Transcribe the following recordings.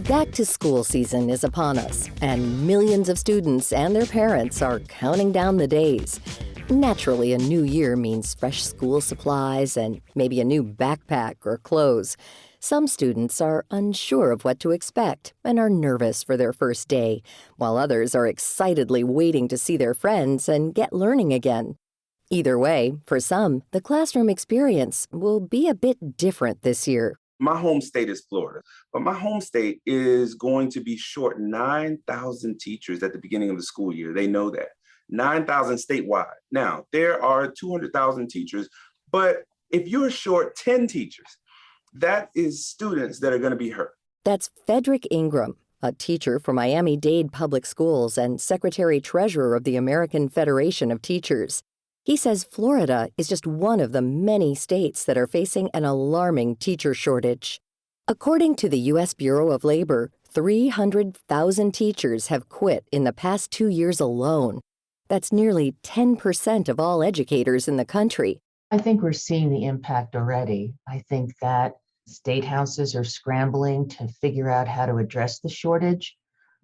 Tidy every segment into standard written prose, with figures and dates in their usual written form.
Back to school season is upon us, and millions of students and their parents are counting down the days. Naturally, a new year means fresh school supplies and maybe a new backpack or clothes. Some students are unsure of what to expect and are nervous for their first day, while others are excitedly waiting to see their friends and get learning again. Either way, for some, the classroom experience will be a bit different this year. My home state is Florida, but my home state is going to be short 9,000 teachers at the beginning of the school year. They know that. 9,000 statewide. Now, there are 200,000 teachers, but if you're short 10 teachers, that is students that are going to be hurt. That's Frederick Ingram, a teacher for Miami-Dade Public Schools and Secretary-Treasurer of the American Federation of Teachers. He says Florida is just one of the many states that are facing an alarming teacher shortage. According to the U.S. Bureau of Labor, 300,000 teachers have quit in the past 2 years alone. That's nearly 10% of all educators in the country. I think we're seeing the impact already. I think that state houses are scrambling to figure out how to address the shortage.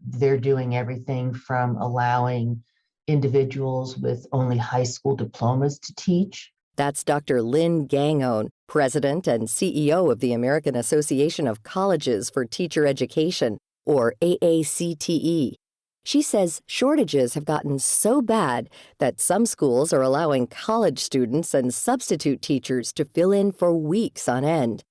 They're doing everything from allowing individuals with only high school diplomas to teach. That's Dr. Lynn Gangone, President and CEO of the American Association of Colleges for Teacher Education, or AACTE. She says shortages have gotten so bad that some schools are allowing college students and substitute teachers to fill in for weeks on end.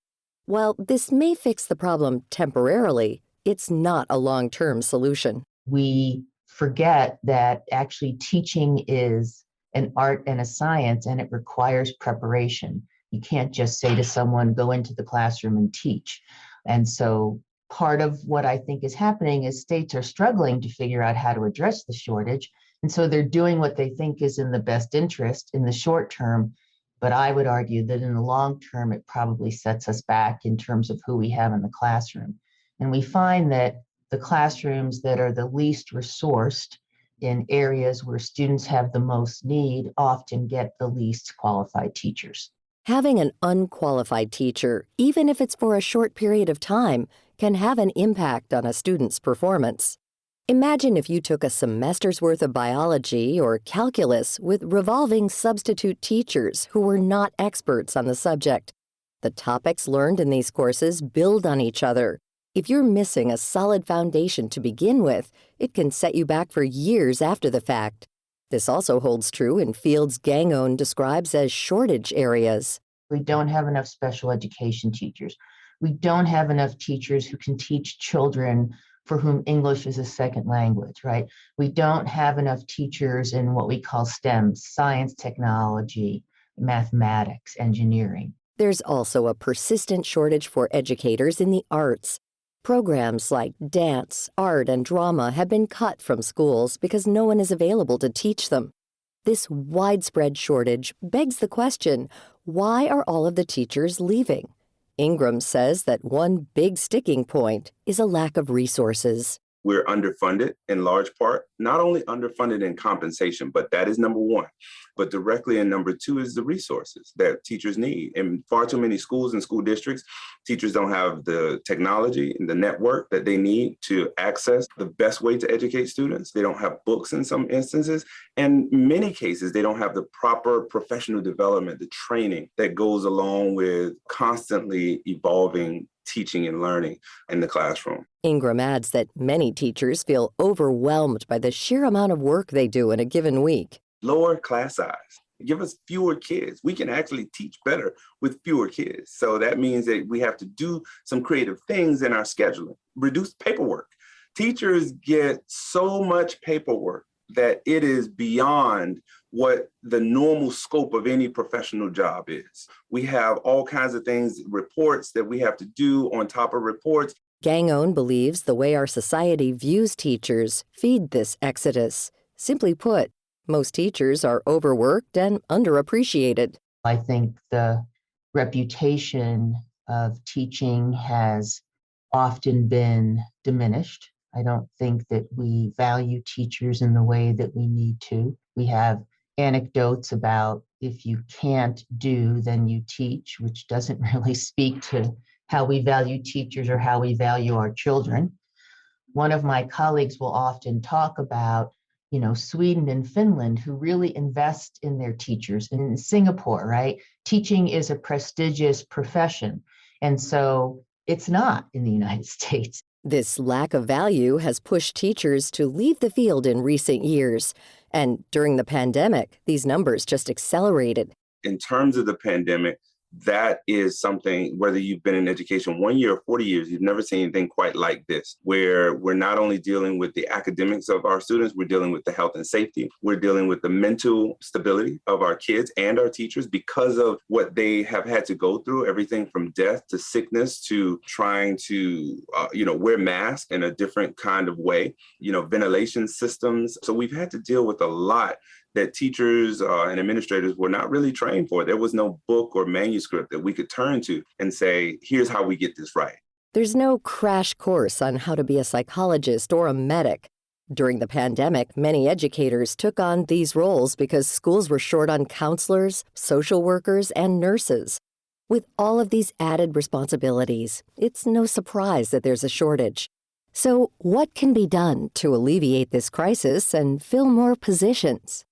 While this may fix the problem temporarily, it's not a long-term solution. We forget that actually teaching is an art and a science, and it requires preparation. You can't just say to someone, go into the classroom and teach. And so part of what I think is happening is states are struggling to figure out how to address the shortage. And so they're doing what they think is in the best interest in the short term. But I would argue that in the long term, it probably sets us back in terms of who we have in the classroom. And we find that the classrooms that are the least resourced in areas where students have the most need often get the least qualified teachers. Having an unqualified teacher, even if it's for a short period of time, can have an impact on a student's performance. Imagine if you took a semester's worth of biology or calculus with revolving substitute teachers who were not experts on the subject. The topics learned in these courses build on each other. If you're missing a solid foundation to begin with, it can set you back for years after the fact. This also holds true in fields Gangone describes as shortage areas. We don't have enough special education teachers. We don't have enough teachers who can teach children for whom English is a second language, right? We don't have enough teachers in what we call STEM, science, technology, mathematics, engineering. There's also a persistent shortage for educators in the arts. Programs like dance, art, and drama have been cut from schools because no one is available to teach them. This widespread shortage begs the question, why are all of the teachers leaving? Ingram says that one big sticking point is a lack of resources. We're underfunded in large part, not only underfunded in compensation, but that is number one. But directly in number two is the resources that teachers need. In far too many schools and school districts, teachers don't have the technology and the network that they need to access the best way to educate students. They don't have books in some instances. And in many cases, they don't have the proper professional development, the training that goes along with constantly evolving teaching and learning in the classroom. Ingram adds that many teachers feel overwhelmed by the sheer amount of work they do in a given week. Lower class size. Give us fewer kids. We can actually teach better with fewer kids. So that means that we have to do some creative things in our scheduling. Reduce paperwork. Teachers get so much paperwork that it is beyond what the normal scope of any professional job is. We have all kinds of things, reports that we have to do on top of reports. Gangone believes the way our society views teachers feed this exodus. Simply put, most teachers are overworked and underappreciated. I think the reputation of teaching has often been diminished. I don't think that we value teachers in the way that we need to. We have anecdotes about if you can't do, then you teach, which doesn't really speak to how we value teachers or how we value our children. One of my colleagues will often talk about, Sweden and Finland, who really invest in their teachers. And in Singapore, right? Teaching is a prestigious profession. And so it's not in the United States. This lack of value has pushed teachers to leave the field in recent years. And during the pandemic, these numbers just accelerated. In terms of the pandemic, that is something, whether you've been in education 1 year or 40 years, you've never seen anything quite like this, where we're not only dealing with the academics of our students, we're dealing with the health and safety, we're dealing with the mental stability of our kids and our teachers because of what they have had to go through, everything from death to sickness to trying to, wear masks in a different kind of way, ventilation systems. So we've had to deal with a lot that teachers and administrators were not really trained for. There was no book or manuscript that we could turn to and say, here's how we get this right. There's no crash course on how to be a psychologist or a medic. During the pandemic, many educators took on these roles because schools were short on counselors, social workers, and nurses. With all of these added responsibilities, it's no surprise that there's a shortage. So what can be done to alleviate this crisis and fill more positions?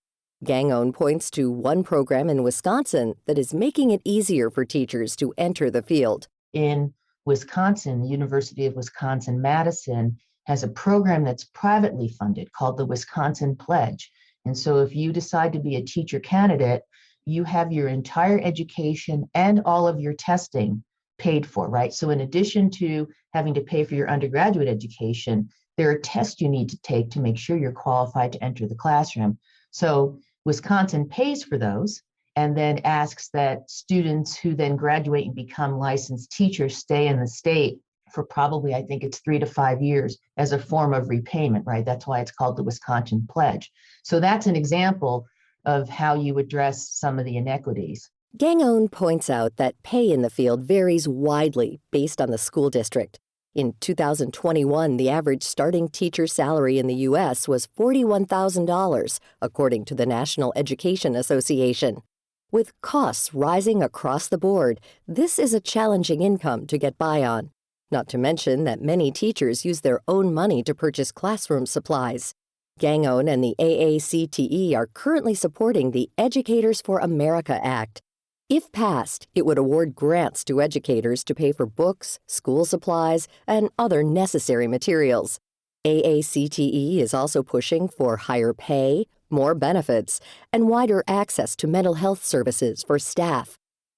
Gangone points to one program in Wisconsin that is making it easier for teachers to enter the field. In Wisconsin, the University of Wisconsin-Madison has a program that's privately funded called the Wisconsin Pledge. And so if you decide to be a teacher candidate, you have your entire education and all of your testing paid for, right? So in addition to having to pay for your undergraduate education, there are tests you need to take to make sure you're qualified to enter the classroom. So Wisconsin pays for those and then asks that students who then graduate and become licensed teachers stay in the state for probably, I think it's 3 to 5 years as a form of repayment, right? That's why it's called the Wisconsin Pledge. So that's an example of how you address some of the inequities. Gangone points out that pay in the field varies widely based on the school district. In 2021, the average starting teacher salary in the U.S. was $41,000, according to the National Education Association. With costs rising across the board, this is a challenging income to get by on. Not to mention that many teachers use their own money to purchase classroom supplies. Gangone and the AACTE are currently supporting the Educators for America Act. If passed, it would award grants to educators to pay for books, school supplies, and other necessary materials. AACTE is also pushing for higher pay, more benefits, and wider access to mental health services for staff.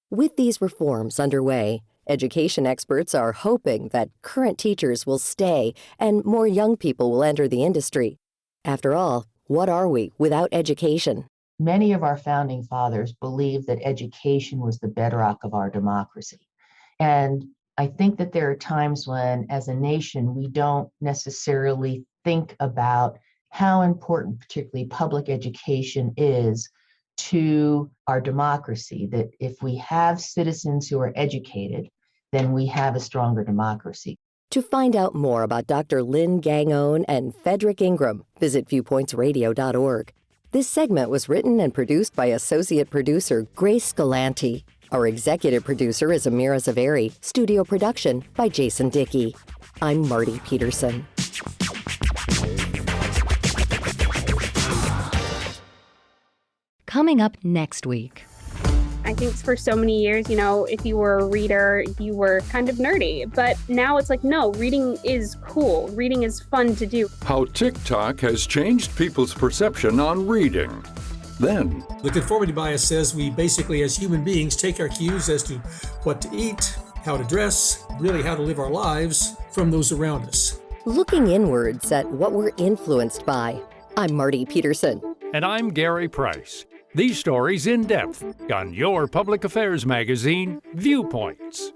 With these reforms underway, education experts are hoping that current teachers will stay and more young people will enter the industry. After all, what are we without education? Many of our founding fathers believed that education was the bedrock of our democracy. And I think that there are times when, as a nation, we don't necessarily think about how important, particularly public education, is to our democracy. That if we have citizens who are educated, then we have a stronger democracy. To find out more about Dr. Lynn Gangone and Frederick Ingram, visit viewpointsradio.org. This segment was written and produced by associate producer Grace Galanti. Our executive producer is Amira Zaveri. Studio production by Jason Dickey. I'm Marty Peterson. Coming up next week. I think for so many years, if you were a reader, you were kind of nerdy. But now it's like, no, reading is cool. Reading is fun to do. How TikTok has changed people's perception on reading. Then, the conformity bias says we basically, as human beings, take our cues as to what to eat, how to dress, really how to live our lives from those around us. Looking inwards at what we're influenced by. I'm Marty Peterson. And I'm Gary Price. These stories in depth on your public affairs magazine, Viewpoints.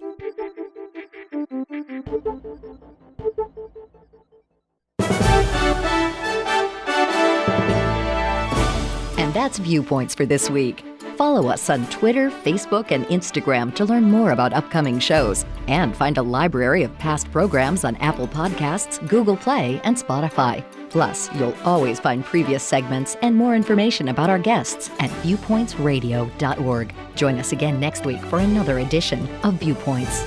And that's Viewpoints for this week. Follow us on Twitter, Facebook, and Instagram to learn more about upcoming shows and find a library of past programs on Apple Podcasts, Google Play, and Spotify. Plus, you'll always find previous segments and more information about our guests at viewpointsradio.org. Join us again next week for another edition of Viewpoints.